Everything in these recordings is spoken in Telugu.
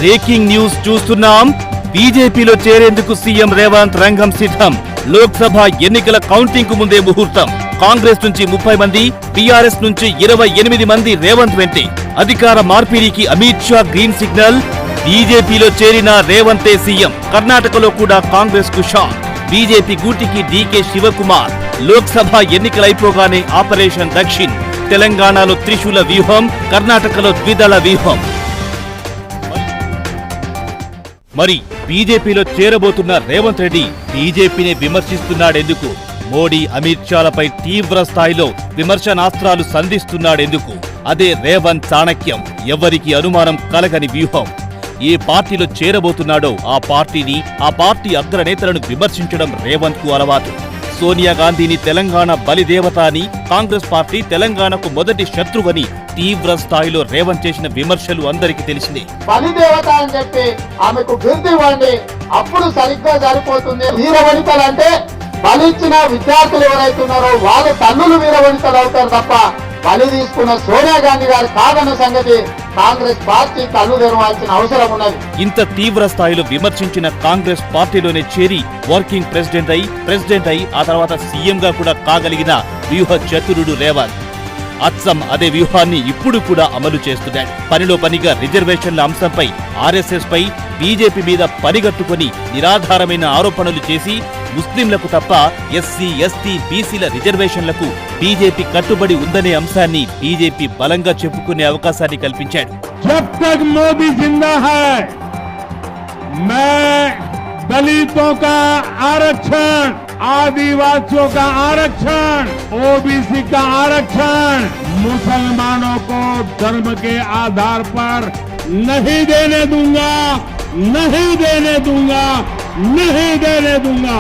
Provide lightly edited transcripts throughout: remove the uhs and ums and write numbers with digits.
బ్రేకింగ్ న్యూస్ చూస్తున్నాం. బీజేపీలో చేరేందుకు సీఎం రేవంత్ రంగం సిద్ధం. లోక్సభ ఎన్నికల కౌంటింగ్ కు ముందే ముహూర్తం. కాంగ్రెస్ నుంచి 30 మంది, టీఆర్ఎస్ నుంచి 28 మంది రేవంత్ వెంటే. అధికార మార్పిడికి అమిత్ షా గ్రీన్ సిగ్నల్. బీజేపీలో చేరిన రేవంతే సీఎం. కర్ణాటకలో కూడా కాంగ్రెస్ కు షాక్. బీజేపీ గూటికి డీకే శివకుమార్. లోక్సభ ఎన్నికలైపోగానే ఆపరేషన్ దక్షిణ్. తెలంగాణలో త్రిశూల వ్యూహం, కర్ణాటకలో ద్విదళ వ్యూహం. మరి బీజేపీలో చేరబోతున్న రేవంత్ రెడ్డి బీజేపీని విమర్శిస్తున్నాడెందుకు? మోడీ, అమిత్ షాలపై తీవ్ర స్థాయిలో విమర్శనాస్త్రాలు సంధిస్తున్నాడెందుకు? అదే రేవంత్ చాణక్యం. ఎవ్వరికి అనుమానం కలగని వ్యూహం. ఏ పార్టీలో చేరబోతున్నాడో ఆ పార్టీ అగ్రనేతలను విమర్శించడం రేవంత్ కు అలవాటు. సోనియా గాంధీని తెలంగాణ బలిదేవత అని, కాంగ్రెస్ పార్టీ తెలంగాణకు మొదటి శత్రువని తీవ్ర స్థాయిలో రేవంత్ చేసిన విమర్శలు అందరికీ తెలిసిందే. బలిదేవత అని చెప్పి ఆమెకు బిరుదు ఇవ్వండి, అప్పుడు సరిగ్గా సరిపోతుంది. వీరవనితలు అంటే బలిచ్చిన విద్యార్థులు ఎవరైతే ఉన్నారో వాళ్ళు తల్లులు వీరవనితలు అవుతారు తప్ప బలి తీసుకున్న సోనియా గాంధీ గారు కాదన్న సంగతి కాంగ్రెస్ పార్టీ కళ్ళు తెరవాల్సిన అవసరం ఉన్నది. ఇంత తీవ్ర స్థాయిలో విమర్శించిన కాంగ్రెస్ పార్టీలోనే చేరి వర్కింగ్ ప్రెసిడెంట్ అయి ఆ తర్వాత సీఎం గా కూడా కాగలిగిన వ్యూహ చతురుడు రేవంత్. అచ్చం అదే వ్యూహాన్ని ఇప్పుడు కూడా అమలు చేస్తున్నాడు. పనిలో పనిగా రిజర్వేషన్ల అంశంపై ఆర్ఎస్ఎస్ పై, బీజేపీ మీద పనిగట్టుకుని నిరాధారమైన ఆరోపణలు చేసి ముస్లింలకు తప్ప ఎస్సీ, ఎస్టీ, బీసీల రిజర్వేషన్లకు బీజేపీ కట్టుబడి ఉందనే అంశాన్ని బీజేపీ బలంగా చెప్పుకునే అవకాశాన్ని కల్పించాడు. జబ్ తక్ మోదీ జిందా హై मै दलितों का आरक्षण, आदिवासियों का आरक्षण, ओबीसी का आरक्षण मुसलमानों को धर्म के आधार पर नहीं देने दूंगा, नहीं देने दूंगा, नहीं देने दूंगा.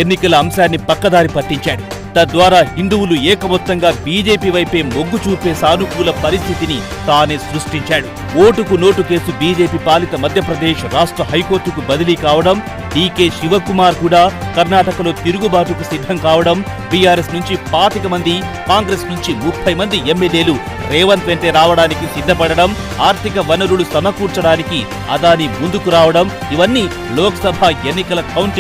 ఎన్నికల అంశాన్ని పక్కదారి పట్టించాడు. తద్వారా హిందువులు ఏకమొత్తంగా బీజేపీ వైపే మొగ్గు చూపే సానుకూల పరిస్థితిని తానే సృష్టించాడు. ఓటుకు నోటు కేసు బీజేపీ పాలిత మధ్యప్రదేశ్ రాష్ట్ర హైకోర్టుకు బదిలీ కావడం, డీకే శివకుమార్ కూడా కర్ణాటకలో తిరుగుబాటుకు సిద్ధం కావడం, బీఆర్ఎస్ నుంచి 25 మంది, కాంగ్రెస్ నుంచి 30 మంది ఎమ్మెల్యేలు రేవంత్ వెంటే రావడానికి సిద్ధపడడం, ఆర్థిక వనరులు సమకూర్చడానికి అదానీ ముందుకు రావడం, ఇవన్నీ లోక్సభ ఎన్నికల కౌంటింగ్